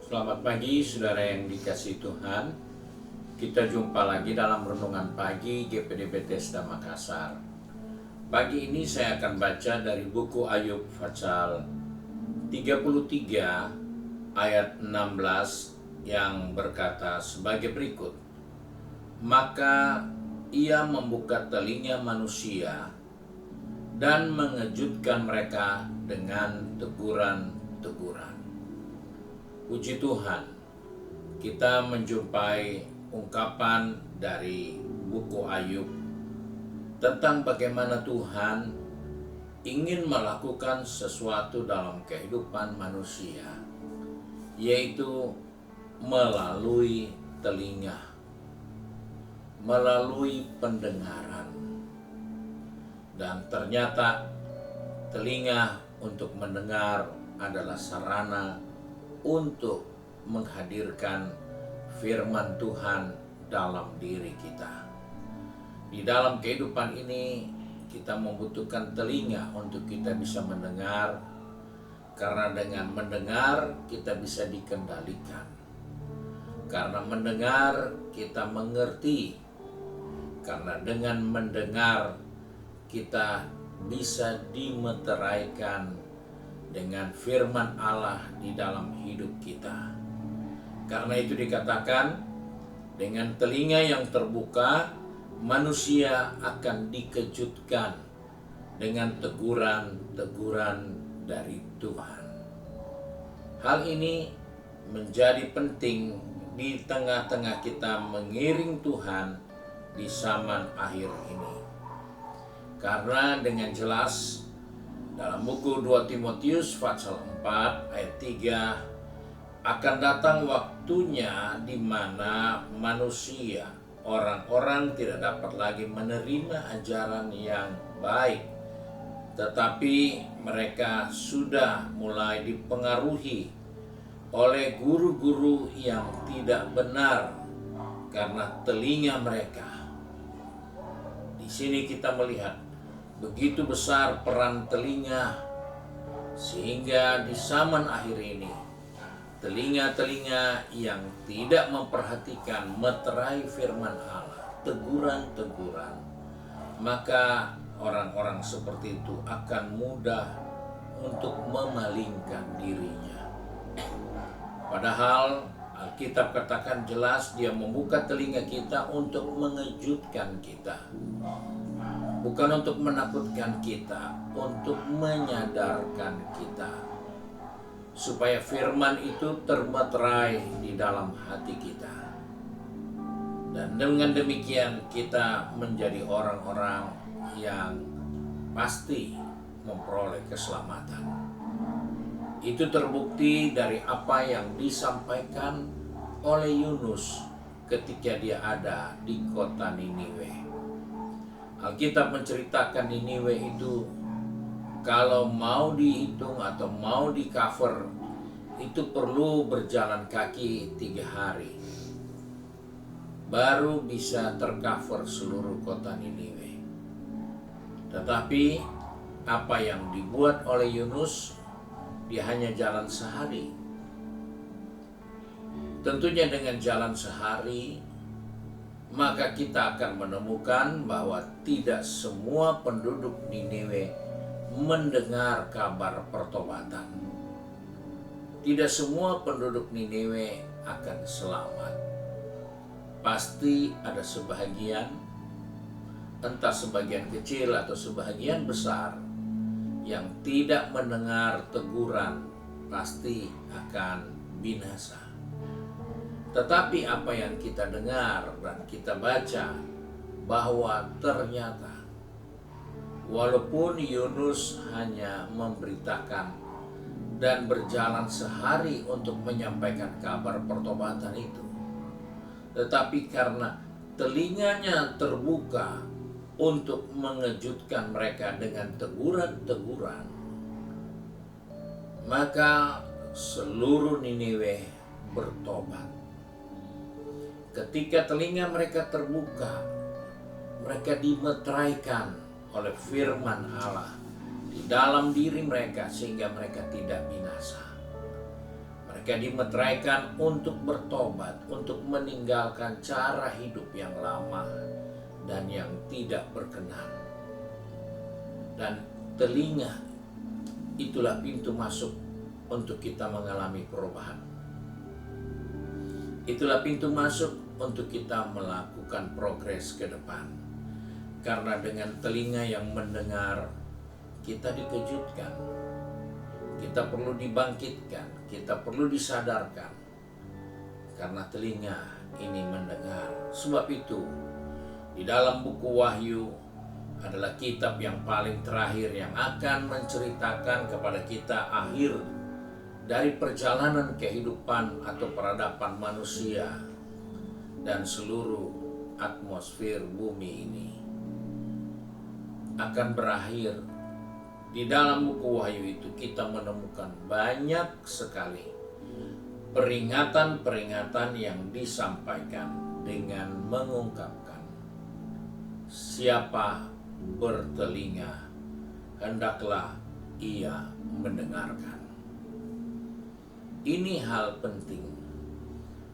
Selamat pagi saudara yang dikasihi Tuhan. Kita jumpa lagi dalam renungan pagi GPD Bethesda Makassar. Pagi ini saya akan baca dari buku Ayub pasal 33 ayat 16 yang berkata sebagai berikut. Maka ia membuka telinga manusia dan mengejutkan mereka dengan teguran-teguran. Puji Tuhan, kita menjumpai ungkapan dari buku Ayub tentang bagaimana Tuhan ingin melakukan sesuatu dalam kehidupan manusia, yaitu melalui telinga, melalui pendengaran. Dan ternyata telinga untuk mendengar adalah sarana untuk menghadirkan firman Tuhan dalam diri kita. Di dalam kehidupan ini kita membutuhkan telinga untuk kita bisa mendengar, karena dengan mendengar kita bisa dikendalikan. Karena mendengar kita mengerti, karena dengan mendengar kita bisa dimeteraikan dengan firman Allah di dalam hidup kita. Karena itu dikatakan, dengan telinga yang terbuka, manusia akan dikejutkan dengan teguran-teguran dari Tuhan. Hal ini menjadi penting di tengah-tengah kita mengiring Tuhan di zaman akhir ini. Karena dengan jelas dalam buku 2 Timotius pasal 4 ayat 3, akan datang waktunya di mana manusia, orang-orang tidak dapat lagi menerima ajaran yang baik, tetapi mereka sudah mulai dipengaruhi oleh guru-guru yang tidak benar karena telinga mereka. Di sini kita melihat begitu besar peran telinga, sehingga di zaman akhir ini telinga-telinga yang tidak memperhatikan meterai firman Allah, teguran-teguran, maka orang-orang seperti itu akan mudah untuk memalingkan dirinya. Padahal Alkitab katakan jelas, dia membuka telinga kita untuk mengejutkan kita. Bukan untuk menakutkan kita, untuk menyadarkan kita, supaya firman itu termeterai di dalam hati kita. Dan dengan demikian kita menjadi orang-orang yang pasti memperoleh keselamatan. Itu terbukti dari apa yang disampaikan oleh Yunus ketika dia ada di kota Niniwe. Alkitab menceritakan Niniwe itu kalau mau dihitung atau mau di cover itu perlu berjalan kaki 3 hari baru bisa tercover seluruh kota Niniwe. Tetapi apa yang dibuat oleh Yunus, dia hanya jalan sehari. Tentunya dengan jalan sehari maka kita akan menemukan bahwa tidak semua penduduk Niniwe mendengar kabar pertobatan. Tidak semua penduduk Niniwe akan selamat. Pasti ada sebahagian, entah sebagian kecil atau sebahagian besar, yang tidak mendengar teguran, pasti akan binasa. Tetapi apa yang kita dengar dan kita baca, bahwa ternyata walaupun Yunus hanya memberitakan dan berjalan sehari untuk menyampaikan kabar pertobatan itu, tetapi karena telinganya terbuka untuk mengejutkan mereka dengan teguran-teguran, maka seluruh Niniwe bertobat. Ketika telinga mereka terbuka, mereka dimeteraikan oleh firman Allah di dalam diri mereka sehingga mereka tidak binasa. Mereka dimeteraikan untuk bertobat, untuk meninggalkan cara hidup yang lama dan yang tidak berkenan. Dan telinga itulah pintu masuk untuk kita mengalami perubahan. Itulah pintu masuk untuk kita melakukan progres ke depan. Karena dengan telinga yang mendengar, kita dikejutkan. Kita perlu dibangkitkan, kita perlu disadarkan. Karena telinga ini mendengar. Sebab itu, di dalam buku Wahyu adalah kitab yang paling terakhir yang akan menceritakan kepada kita akhir dari perjalanan kehidupan atau peradaban manusia dan seluruh atmosfer bumi ini akan berakhir. Di dalam buku Wahyu itu kita menemukan banyak sekali peringatan-peringatan yang disampaikan dengan mengungkapkan siapa bertelinga hendaklah ia mendengarkan. Ini hal penting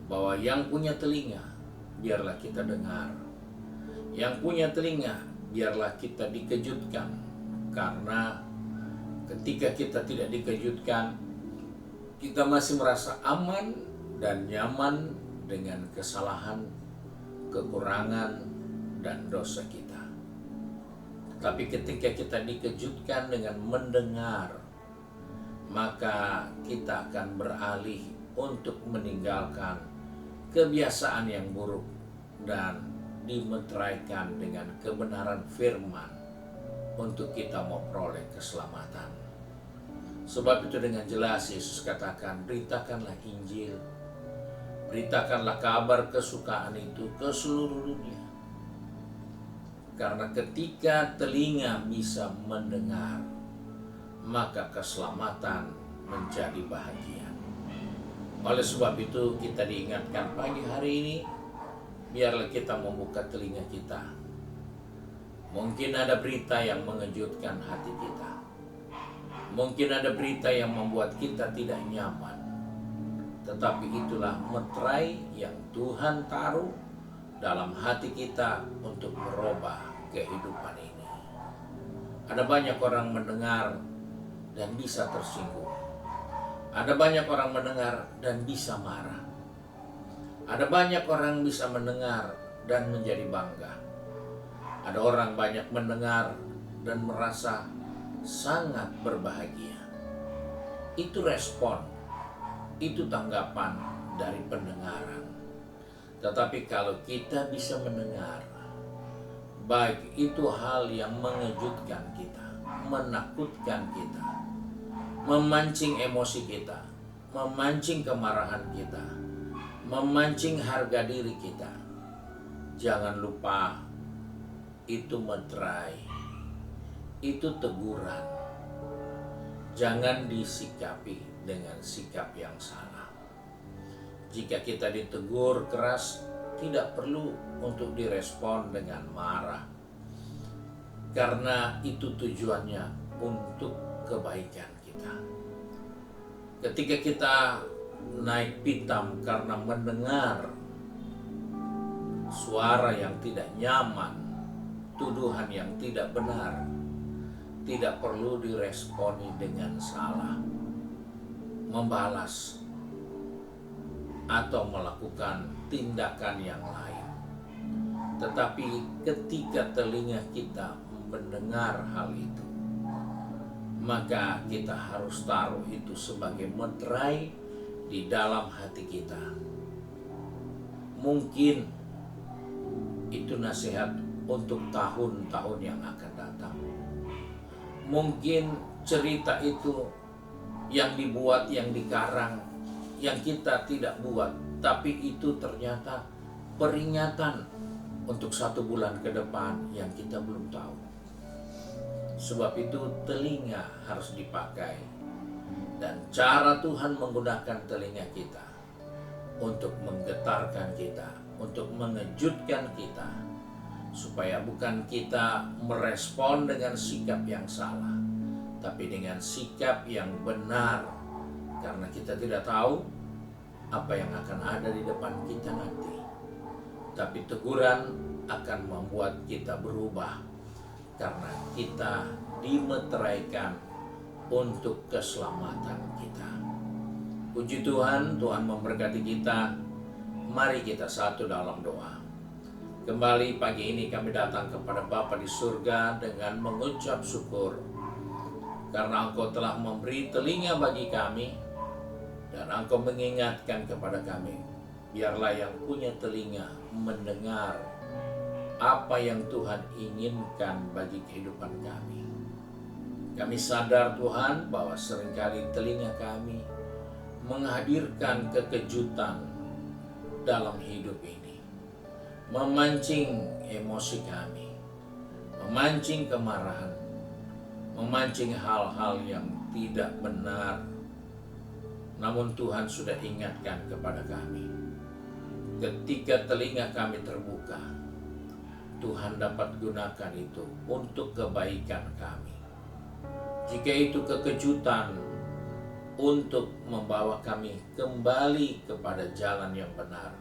bahwa yang punya telinga biarlah kita dengar. Yang punya telinga biarlah kita dikejutkan, karena ketika kita tidak dikejutkan, kita masih merasa aman dan nyaman dengan kesalahan, kekurangan, dan dosa kita. Tapi ketika kita dikejutkan dengan mendengar, maka kita akan beralih untuk meninggalkan kebiasaan yang buruk dan dimeteraikan dengan kebenaran firman untuk kita memperoleh keselamatan. Sebab itu dengan jelas Yesus katakan, beritakanlah Injil, beritakanlah kabar kesukaan itu ke seluruh dunia. Karena ketika telinga bisa mendengar, maka keselamatan menjadi bahagian. Oleh sebab itu kita diingatkan pagi hari ini, biarlah kita membuka telinga kita. Mungkin ada berita yang mengejutkan hati kita. Mungkin ada berita yang membuat kita tidak nyaman. Tetapi itulah meterai yang Tuhan taruh dalam hati kita untuk merubah kehidupan ini. Ada banyak orang mendengar dan bisa tersinggung. Ada banyak orang mendengar dan bisa marah. Ada banyak orang bisa mendengar dan menjadi bangga. Ada orang banyak mendengar dan merasa sangat berbahagia. Itu respon, itu tanggapan dari pendengaran. Tetapi kalau kita bisa mendengar, baik itu hal yang mengejutkan kita, menakutkan kita, memancing emosi kita, memancing kemarahan kita, memancing harga diri kita, jangan lupa itu meterai, itu teguran. Jangan disikapi dengan sikap yang salah. Jika kita ditegur keras, tidak perlu untuk direspon dengan marah, karena itu tujuannya untuk kebaikan kita. Ketika kita naik pitam karena mendengar suara yang tidak nyaman, tuduhan yang tidak benar, tidak perlu diresponi dengan salah, membalas, atau melakukan tindakan yang lain. Tetapi ketika telinga kita mendengar hal itu, maka kita harus taruh itu sebagai meterai di dalam hati kita. Mungkin itu nasihat untuk tahun-tahun yang akan datang. Mungkin cerita itu yang dibuat, yang dikarang, yang kita tidak buat, tapi itu ternyata peringatan untuk 1 bulan ke depan yang kita belum tahu. Sebab itu telinga harus dipakai, dan cara Tuhan menggunakan telinga kita untuk menggetarkan kita, untuk mengejutkan kita, supaya bukan kita merespon dengan sikap yang salah, tapi dengan sikap yang benar. Karena kita tidak tahu apa yang akan ada di depan kita nanti. Tapi teguran akan membuat kita berubah, karena kita dimeteraikan untuk keselamatan kita. Puji Tuhan, Tuhan memberkati kita. Mari kita satu dalam doa. Kembali pagi ini kami datang kepada Bapa di surga dengan mengucap syukur, karena Engkau telah memberi telinga bagi kami, dan Engkau mengingatkan kepada kami, biarlah yang punya telinga mendengar apa yang Tuhan inginkan bagi kehidupan kami. Kami sadar Tuhan bahwa seringkali telinga kami menghadirkan kekejutan dalam hidup ini, memancing emosi kami, memancing kemarahan, memancing hal-hal yang tidak benar. Namun Tuhan sudah ingatkan kepada kami, ketika telinga kami terbuka, Tuhan dapat gunakan itu untuk kebaikan kami. Jika itu kekejutan untuk membawa kami kembali kepada jalan yang benar,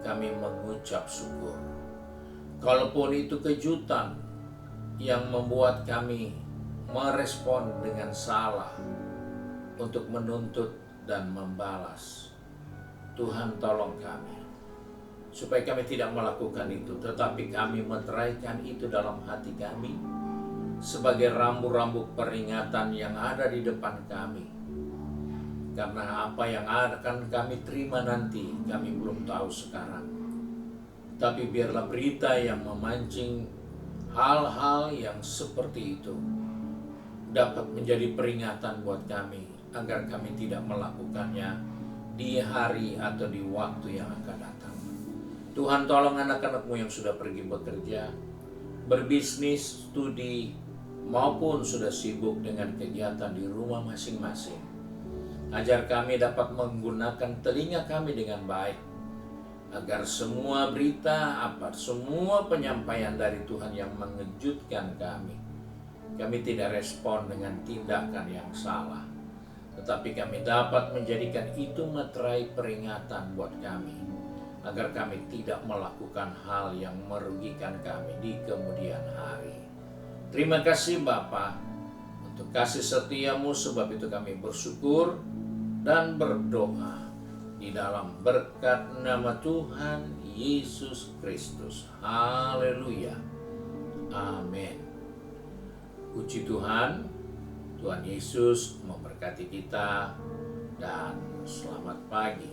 kami mengucap syukur. Kalaupun itu kejutan yang membuat kami merespon dengan salah untuk menuntut dan membalas, Tuhan tolong kami supaya kami tidak melakukan itu, tetapi kami meteraikan itu dalam hati kami sebagai rambu-rambu peringatan yang ada di depan kami. Karena apa yang akan kami terima nanti, kami belum tahu sekarang. Tapi biarlah berita yang memancing hal-hal yang seperti itu dapat menjadi peringatan buat kami, agar kami tidak melakukannya di hari atau di waktu yang akan datang. Tuhan tolong anak-anak-Mu yang sudah pergi bekerja, berbisnis, studi, maupun sudah sibuk dengan kegiatan di rumah masing-masing. Ajar kami dapat menggunakan telinga kami dengan baik, agar semua berita, semua penyampaian dari Tuhan yang mengejutkan kami tidak respon dengan tindakan yang salah, tetapi kami dapat menjadikan itu materai peringatan buat kami, agar kami tidak melakukan hal yang merugikan kami di kemudian hari. Terima kasih Bapa untuk kasih setia-Mu, sebab itu kami bersyukur dan berdoa di dalam berkat nama Tuhan Yesus Kristus. Haleluya. Amin. Puji Tuhan. Tuhan Yesus memberkati kita dan selamat pagi.